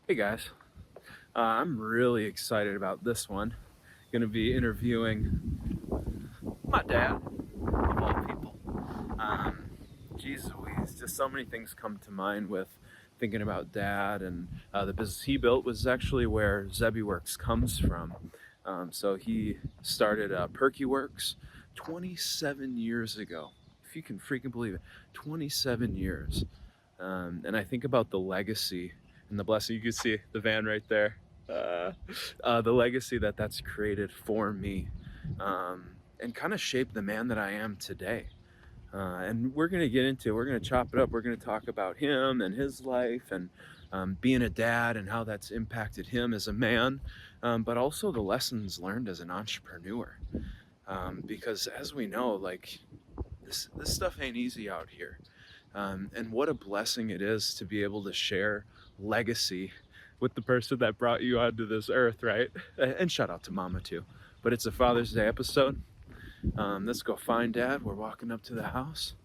Hey guys, I'm really excited about this one. Going to be interviewing my dad, of all people. Um, Geez Louise, just so many things come to mind with thinking about dad, and the business he built was actually where Zebbie Works comes from. So he started Perky Works 27 years ago. If you can freaking believe it, 27 years. And I think about the legacy and the blessing. You can see the van right there. The legacy that's created for me, and kind of shaped the man that I am today. And we're going to chop it up. We're going to talk about him and his life, and being a dad and how that's impacted him as a man, but also the lessons learned as an entrepreneur. Because as we know, like this stuff ain't easy out here. And what a blessing it is to be able to share legacy with the person that brought you onto this earth, right? And shout out to Mama too. But it's a Father's Day episode. Let's go find Dad. We're walking up to the house.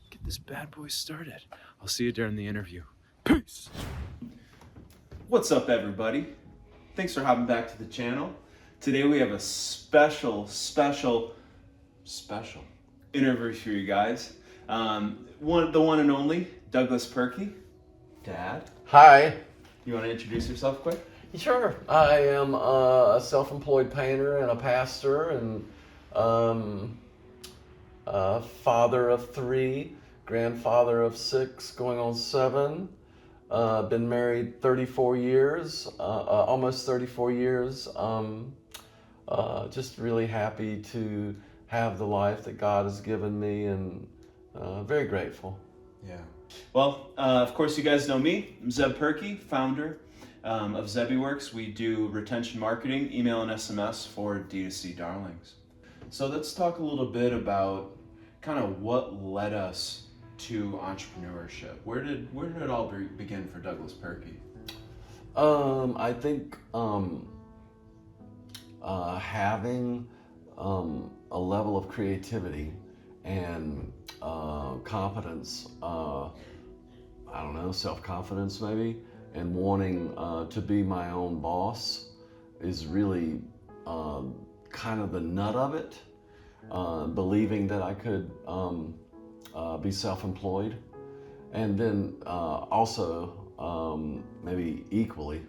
Get this bad boy started. I'll see you during the interview. Peace. What's up, everybody? Thanks for hopping back to the channel. Today we have a special interview for you guys. The one and only Douglas Perky. Dad, Hi. you want to introduce yourself quick? Sure. I am a self-employed painter and a pastor and a father of 3, grandfather of 6, going on 7. Been married 34 years, almost 34 years. Just really happy to have the life that God has given me, and very grateful. Yeah. Well, of course, you guys know me. I'm Zeb Perky, founder of Zebbie Works. We do retention marketing, email and SMS for D2C darlings. So let's talk a little bit about kind of what led us to entrepreneurship. Where did it all begin for Douglas Perky? I think having a level of creativity and confidence, I don't know, self-confidence maybe, and wanting to be my own boss is really kind of the nut of it. Believing that I could be self-employed, and then also maybe equally,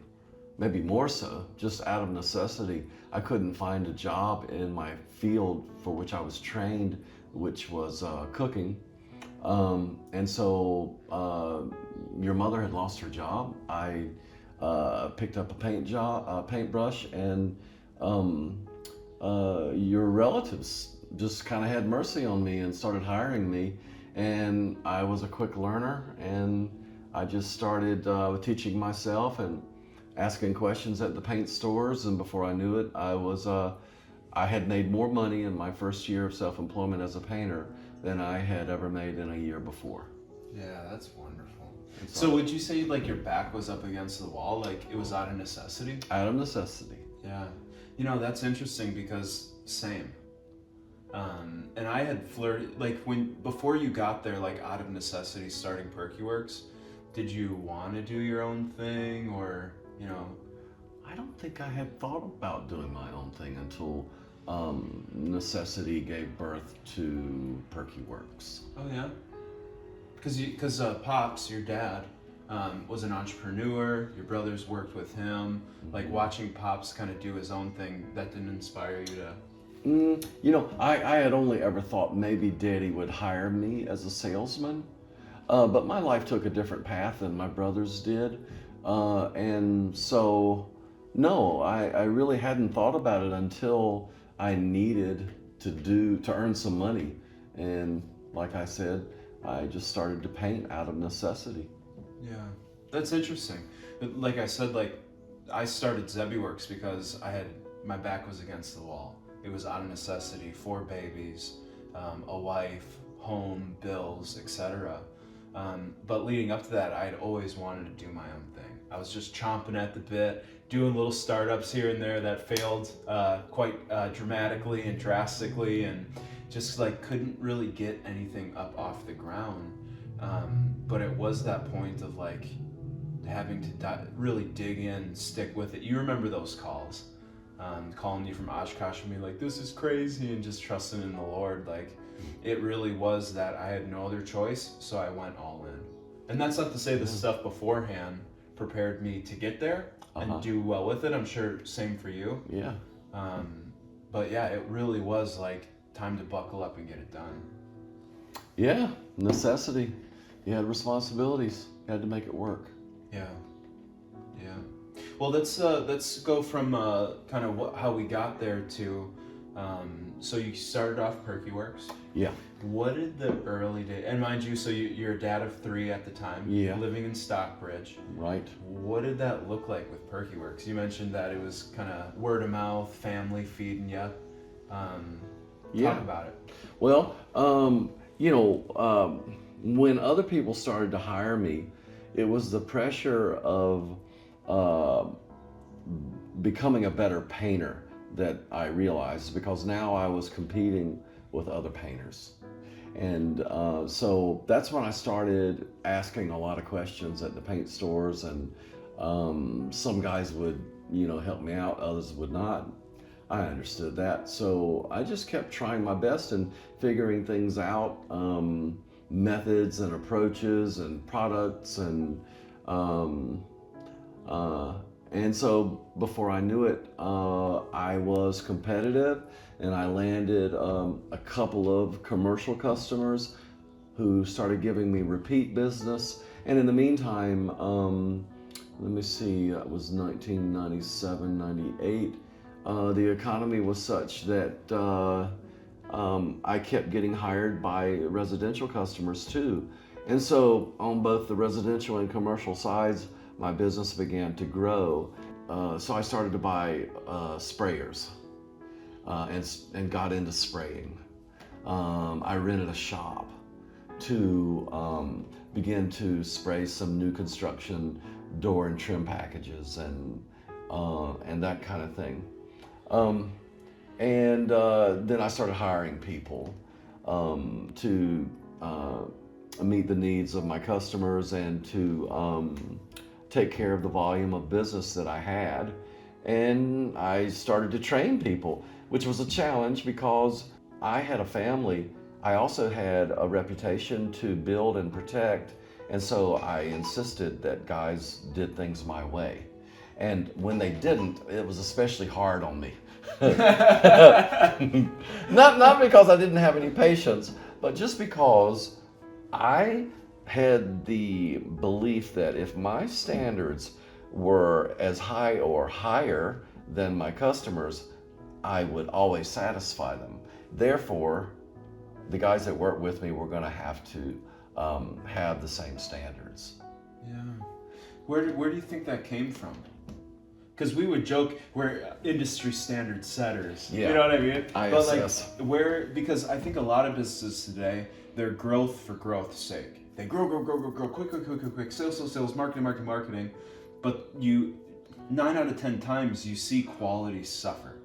maybe more so, just out of necessity, I couldn't find a job in my field for which I was trained, which was cooking. And so your mother had lost her job. I picked up a paintbrush, and your relatives just kind of had mercy on me and started hiring me. And I was a quick learner, and I just started teaching myself and asking questions at the paint stores. And before I knew it, I had made more money in my first year of self-employment as a painter than I had ever made in a year before. Yeah, that's wonderful. So would you say like your back was up against the wall, like it was out of necessity? Out of necessity. Yeah. You know, that's interesting because same. And I had flirted, like before you got there, like out of necessity starting Perky Works, did you want to do your own thing, or, you know? I don't think I had thought about doing my own thing until necessity gave birth to Perky Works. Oh yeah? Because Pops, your dad, was an entrepreneur. Your brothers worked with him. Like watching Pops kind of do his own thing, that didn't inspire you to? You know, I had only ever thought maybe Daddy would hire me as a salesman, but my life took a different path than my brothers did. And so, no, I really hadn't thought about it until I needed to earn some money. And like I said, I just started to paint out of necessity. Yeah, that's interesting. Like I said, like I started Zebbie Works because my back was against the wall. It was out of necessity, 4 babies, a wife, home, bills, etc. But leading up to that, I had always wanted to do my own thing. I was just chomping at the bit, doing little startups here and there that failed quite dramatically and drastically, and just like couldn't really get anything up off the ground. But it was that point of like having to really dig in and stick with it. You remember those calls, calling you from Oshkosh and being like, this is crazy, and just trusting in the Lord. Like, it really was that I had no other choice, so I went all in. And that's not to say the stuff beforehand prepared me to get there and do well with it. I'm sure same for you. Yeah. But yeah, it really was like time to buckle up and get it done. Yeah, necessity. You had responsibilities. You had to make it work. Yeah. Well, let's go from kind of how we got there to. So you started off PerkyWorks. Yeah. What did the early day, and mind you, so you're a dad of 3 at the time. Yeah. Living in Stockbridge. Right. What did that look like with PerkyWorks? You mentioned that it was kind of word of mouth, family feeding you. Talk about it. Well, when other people started to hire me, it was the pressure of becoming a better painter that I realized, because now I was competing with other painters. And so that's when I started asking a lot of questions at the paint stores, and some guys would, help me out, others would not. I understood that. So I just kept trying my best and figuring things out, methods and approaches and products, and so before I knew it, I was competitive, and I landed a couple of commercial customers who started giving me repeat business. And in the meantime, let me see, it was 1997, 98. The economy was such that I kept getting hired by residential customers too. And so on both the residential and commercial sides, my business began to grow. So I started to buy sprayers and got into spraying. I rented a shop to begin to spray some new construction door and trim packages and that kind of thing. Then I started hiring people to meet the needs of my customers and to take care of the volume of business that I had. And I started to train people, which was a challenge because I had a family. I also had a reputation to build and protect, and so I insisted that guys did things my way. And when they didn't, it was especially hard on me. Not because I didn't have any patience, but just because I had the belief that if my standards were as high or higher than my customers, I would always satisfy them. Therefore, the guys that work with me were going to have to have the same standards. Yeah. Where do you think that came from? Because we would joke we're industry standard setters. Yeah. You know what I mean? ISS. But because I think a lot of businesses today, they're growth for growth's sake. They grow, quick, sales, marketing. But 9 out of 10 times you see quality suffer.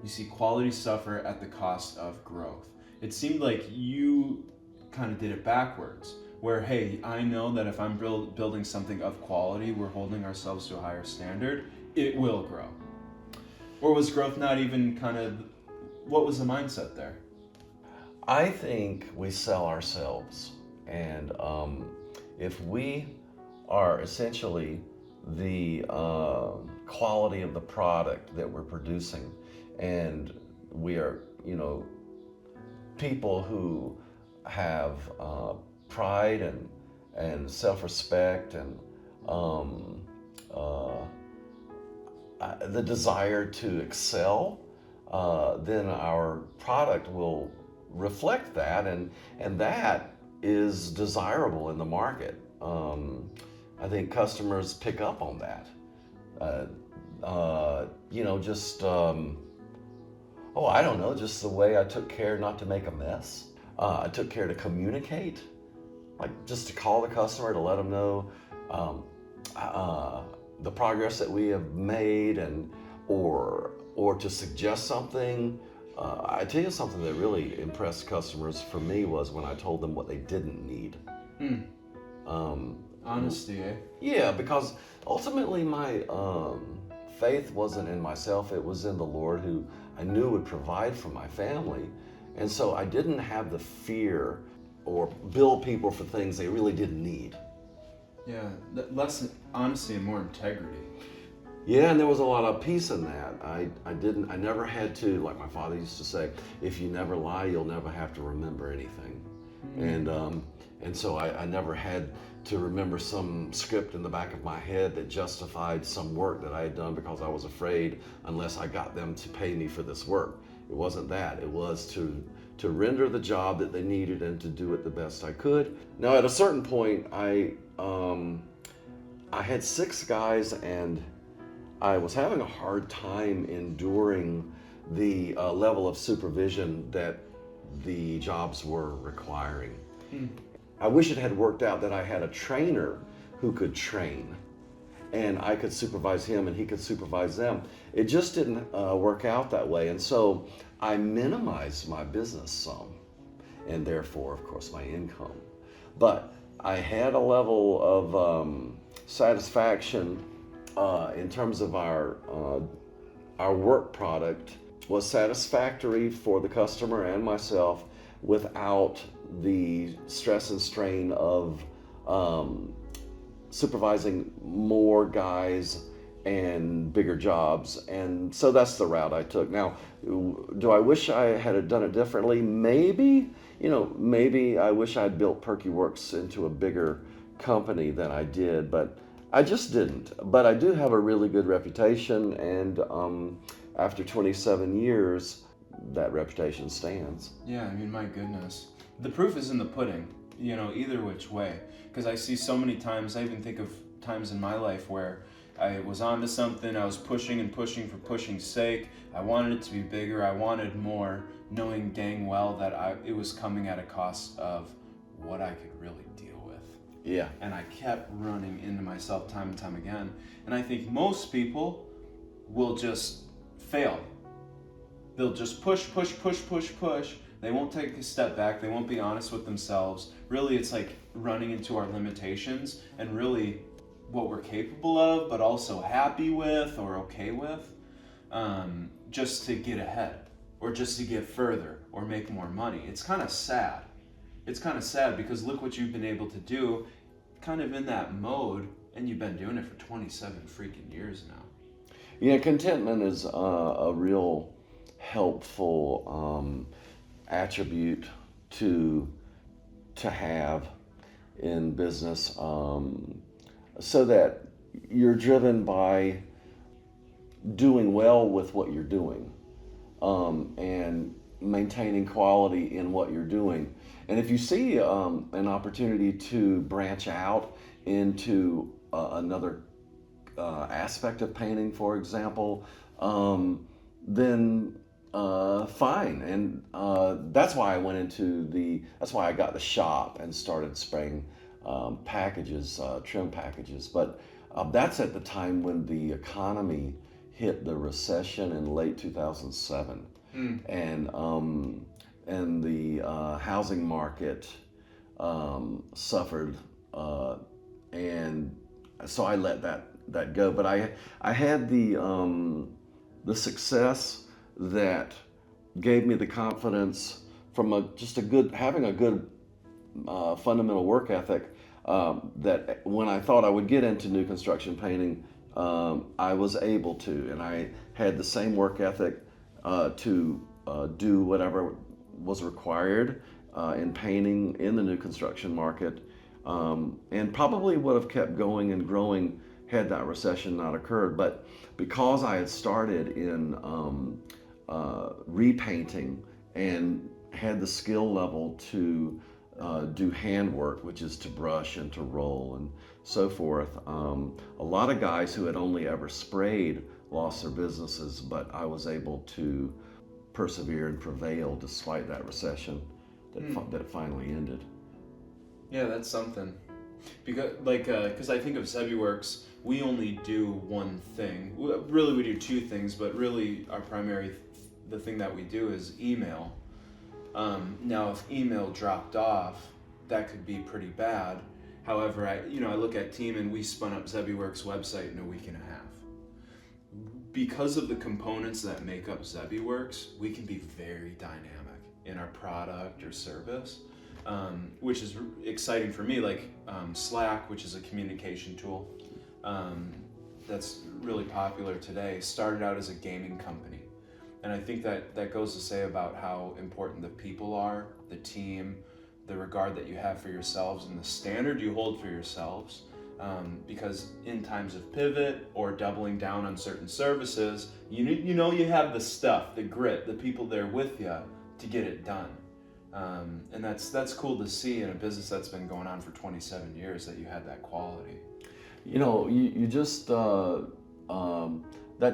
You see quality suffer at the cost of growth. It seemed like you kind of did it backwards, where, hey, I know that if I'm building something of quality, we're holding ourselves to a higher standard, it will grow. Or was growth not even what was the mindset there? I think we sell ourselves, and if we are essentially the quality of the product that we're producing, and we are, people who have pride and self-respect and the desire to excel, then our product will reflect that, and that is desirable in the market. I think customers pick up on that. Just the way I took care not to make a mess. I took care to communicate, like just to call the customer to let them know the progress that we have made, or to suggest something. I tell you something that really impressed customers for me was when I told them what they didn't need. Honesty, eh? Yeah, because ultimately my faith wasn't in myself, it was in the Lord who I knew would provide for my family. And so I didn't have the fear or bill people for things they really didn't need. Yeah, less honesty and more integrity. Yeah, and there was a lot of peace in that. I never had to, like my father used to say, if you never lie, you'll never have to remember anything. And so I never had to remember some script in the back of my head that justified some work that I had done because I was afraid unless I got them to pay me for this work. It wasn't that. It was to render the job that they needed and to do it the best I could. Now, at a certain point, I had 6 guys, and I was having a hard time enduring the level of supervision that the jobs were requiring. I wish it had worked out that I had a trainer who could train and I could supervise him and he could supervise them. It just didn't work out that way. And so I minimized my business some and therefore, of course, my income. But I had a level of satisfaction in terms of our work product was satisfactory for the customer and myself without the stress and strain of supervising more guys and bigger jobs. And so that's the route I took. Now, do I wish I had done it differently? Maybe. Maybe I wish I'd built Perky Works into a bigger company than I did, but I just didn't. But I do have a really good reputation, and after 27 years, that reputation stands. Yeah, I mean, my goodness. The proof is in the pudding, either which way. Because I see so many times, I even think of times in my life where I was onto something, I was pushing and pushing for pushing's sake. I wanted it to be bigger, I wanted more, knowing dang well that it was coming at a cost of what I could really deal with. Yeah. And I kept running into myself time and time again. And I think most people will just fail. They'll just push. They won't take a step back. They won't be honest with themselves. Really, it's like running into our limitations and really what we're capable of, but also happy with or okay with, just to get ahead or just to get further or make more money. It's kind of sad. It's kind of sad because look what you've been able to do kind of in that mode, and you've been doing it for 27 freaking years now. Yeah, contentment is a real helpful attribute to have in business, so that you're driven by doing well with what you're doing, and maintaining quality in what you're doing. And if you see an opportunity to branch out into another aspect of painting, for example, then fine. And that's why that's why I got the shop and started spraying packages, trim packages. But that's at the time when the economy hit the recession in late 2007. And the housing market suffered, and so I let that go. But I had the success that gave me the confidence from having a good fundamental work ethic, that when I thought I would get into new construction painting, I was able to, and I had the same work ethic to do whatever was required in painting in the new construction market, and probably would have kept going and growing had that recession not occurred. But because I had started in repainting and had the skill level to do handwork, which is to brush and to roll and so forth, a lot of guys who had only ever sprayed lost their businesses, but I was able to persevere and prevail despite that recession that finally ended. Yeah, that's something. Because I think of Zebbie Works, we only do one thing. Really, we do two things, but really the thing that we do is email. Now, if email dropped off, that could be pretty bad. However, I look at team, and we spun up ZebbieWorks website in a week and a half. Because of the components that make up ZebbieWorks, we can be very dynamic in our product or service, which is exciting for me. Like Slack, which is a communication tool that's really popular today, started out as a gaming company. And I think that goes to say about how important the people are, the team, the regard that you have for yourselves, and the standard you hold for yourselves. Because in times of pivot or doubling down on certain services, you have the stuff, the grit, the people there with you to get it done. And that's cool to see in a business that's been going on for 27 years, that you had that quality. You just, that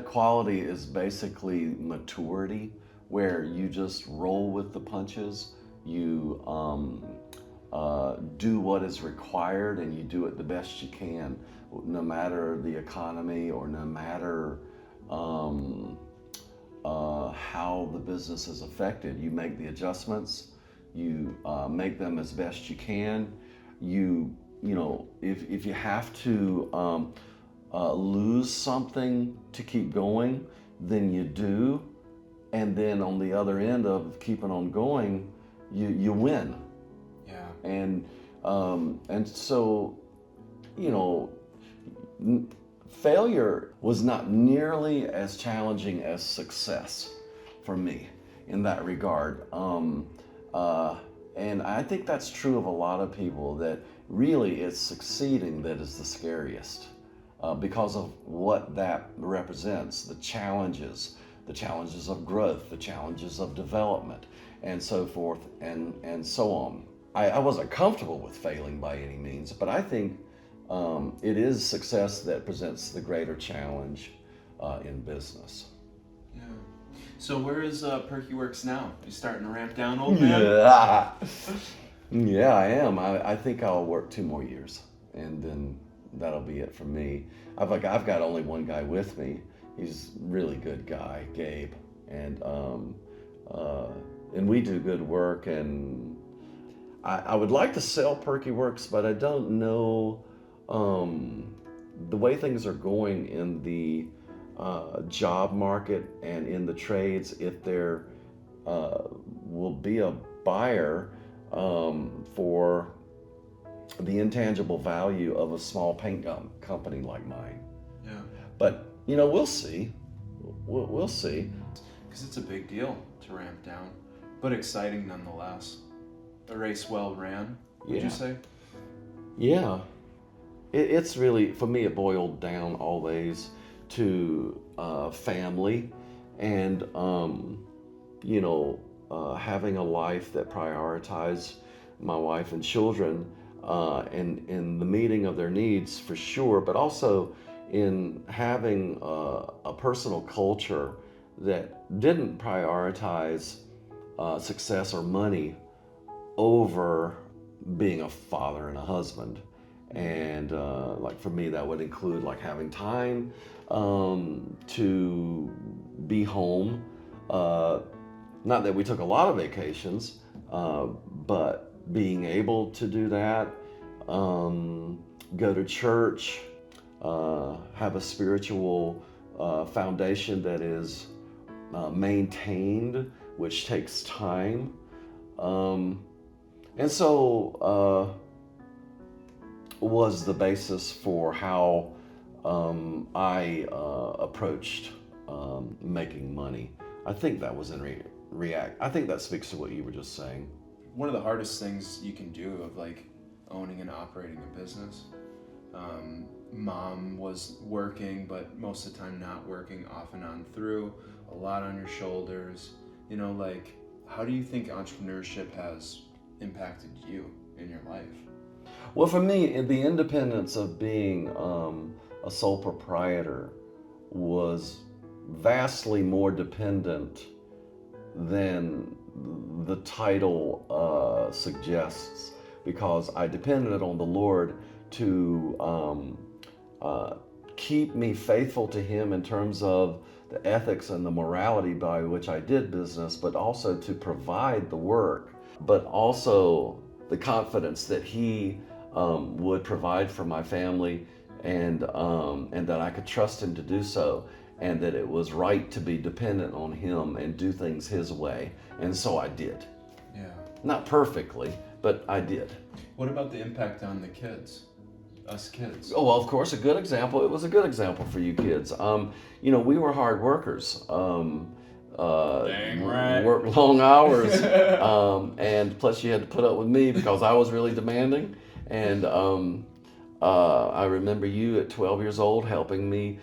quality is basically maturity, where you just roll with the punches. You do what is required, and you do it the best you can, no matter the economy or no matter how the business is affected. You make the adjustments, you make them as best you can. If you have to lose something to keep going, then you do. And then on the other end of keeping on going, you win. Yeah. And so, failure was not nearly as challenging as success for me in that regard. And I think that's true of a lot of people, that really it's succeeding that is the scariest, because of what that represents, the challenges of growth, the challenges of development, and so forth and so on. I wasn't comfortable with failing by any means, but I think it is success that presents the greater challenge in business. Yeah. So where is PerkyWorks now? You starting to ramp down, old man? Yeah, I am. I think I'll work 2 more years, and then that'll be it for me. I've got only one guy with me. He's a really good guy, Gabe, and we do good work. And I would like to sell PerkyWorks, but I don't know the way things are going in the job market and in the trades, if there will be a buyer for the intangible value of a small paint company like mine. Yeah. But we'll see. We'll see. Because it's a big deal to ramp down, but exciting nonetheless. A race well ran, would you say? Yeah. It's really, for me, it boiled down always to family and, having a life that prioritized my wife and children in the meeting of their needs, for sure, but also in having a personal culture that didn't prioritize success or money over being a father and a husband. And like for me, that would include like having time to be home. Not that we took a lot of vacations, but being able to do that, go to church, have a spiritual foundation that is maintained, which takes time. And so was the basis for how I approached making money. I think that was in I think that speaks to what you were just saying. One of the hardest things you can do of like owning and operating a business. Mom was working, but most of the time not working, off and on through, a lot on your shoulders. Like, how do you think entrepreneurship has impacted you in your life? Well, for me, the independence of being a sole proprietor was vastly more dependent than the title suggests, because I depended on the Lord to keep me faithful to Him in terms of the ethics and the morality by which I did business, but also to provide the work, but also the confidence that He would provide for my family, and that I could trust him to do so, and that it was right to be dependent on him and do things his way. And so I did. Yeah. Not perfectly, but I did. What about the impact on the kids? Us kids? Oh, well, of course, a good example. It was a good example for you kids. We were hard workers. Dang right. Worked long hours, and plus you had to put up with me because I was really demanding. And I remember you at 12 years old helping me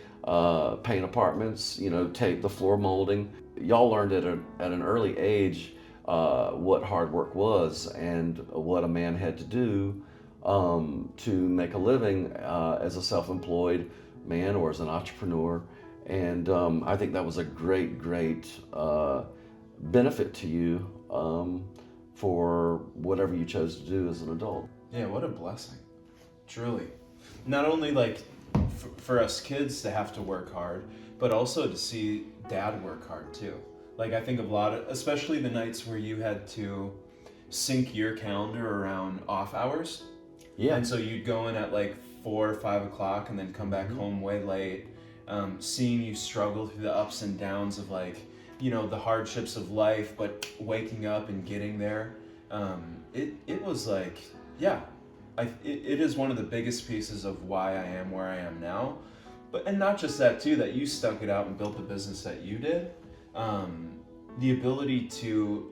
paint apartments, tape the floor molding. Y'all learned at an early age what hard work was and what a man had to do to make a living as a self-employed man or as an entrepreneur. And I think that was a great benefit to you for whatever you chose to do as an adult. Yeah, what a blessing. Truly. Not only like for us kids to have to work hard, but also to see dad work hard too. Like I think of a lot of, especially the nights where you had to sync your calendar around off hours. Yeah. And so you'd go in at like 4 or 5 o'clock and then come back home way late. Seeing you struggle through the ups and downs of like, the hardships of life, but waking up and getting there. It was like, yeah, it is one of the biggest pieces of why I am where I am now. And not just that too, that you stuck it out and built the business that you did. The ability to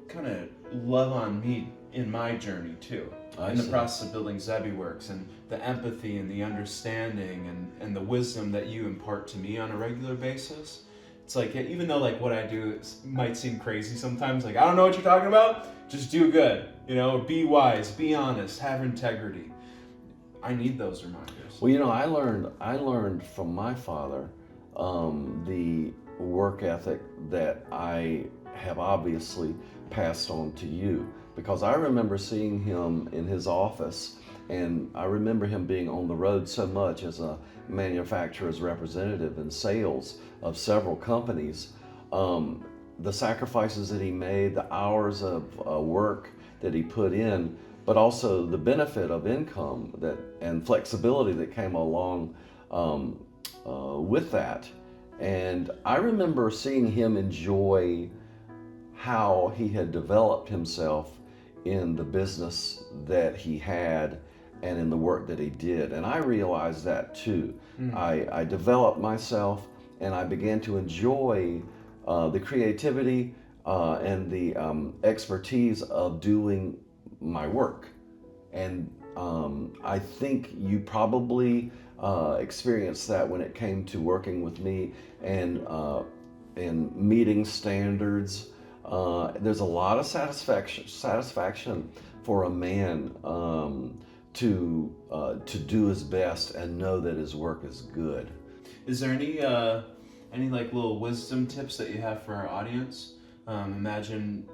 kind of love on me in my journey too. In the process of building Zebbie Works, and the empathy and the understanding and the wisdom that you impart to me on a regular basis. It's like, even though like what I do might seem crazy sometimes, like I don't know what you're talking about, just do good, be wise, be honest, have integrity. I need those reminders. Well, I learned from my father the work ethic that I have obviously passed on to you, because I remember seeing him in his office, and I remember him being on the road so much as a manufacturer's representative in sales of several companies. The sacrifices that he made, the hours of work that he put in, but also the benefit of income and flexibility that came along with that. And I remember seeing him enjoy how he had developed himself in the business that he had and in the work that he did. And I realized that too. I developed myself, and I began to enjoy the creativity and the expertise of doing my work. And I think you probably experienced that when it came to working with me and meeting standards. There's a lot of satisfaction for a man to do his best and know that his work is good. Is there any like little wisdom tips that you have for our audience? Imagine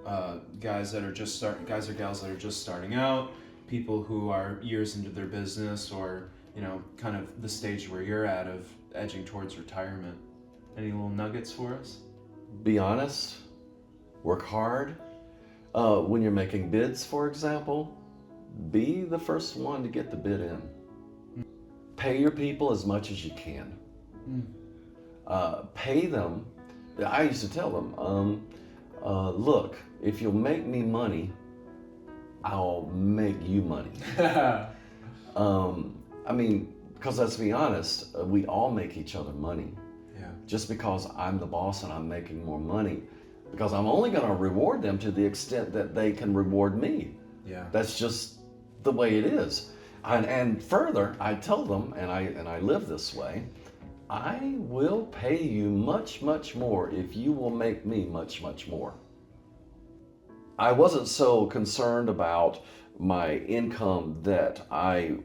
guys or gals that are just starting out, people who are years into their business, or kind of the stage where you're at of edging towards retirement. Any little nuggets for us? Be honest. Work hard. When you're making bids, for example, be the first one to get the bid in. Pay your people as much as you can. Pay them. I used to tell them, look, if you'll make me money, I'll make you money. Because let's be honest, we all make each other money. Yeah. Just because I'm the boss and I'm making more money, because I'm only going to reward them to the extent that they can reward me. Yeah. That's just the way it is. And further, I tell them, and I live this way, I will pay you much, much more if you will make me much, much more. I wasn't so concerned about my income that I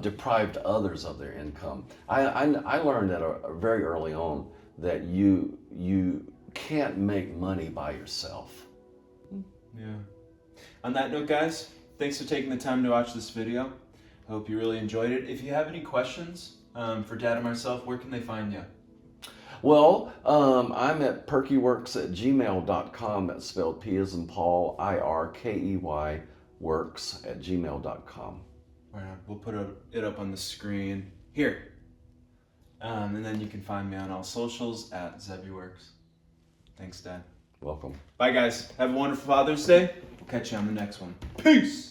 deprived others of their income. I learned that very early on that you can't make money by yourself. Yeah. On that note, guys, thanks for taking the time to watch this video. I hope you really enjoyed it. If you have any questions for Dad and myself, where can they find you? Well, I'm at perkyworks@gmail.com. That's spelled P as in Paul, IRKEY works@gmail.com. We'll put it up on the screen here. And then you can find me on all socials at zebbieworks. Thanks, Dad. Welcome. Bye, guys. Have a wonderful Father's Day. We'll catch you on the next one. Peace.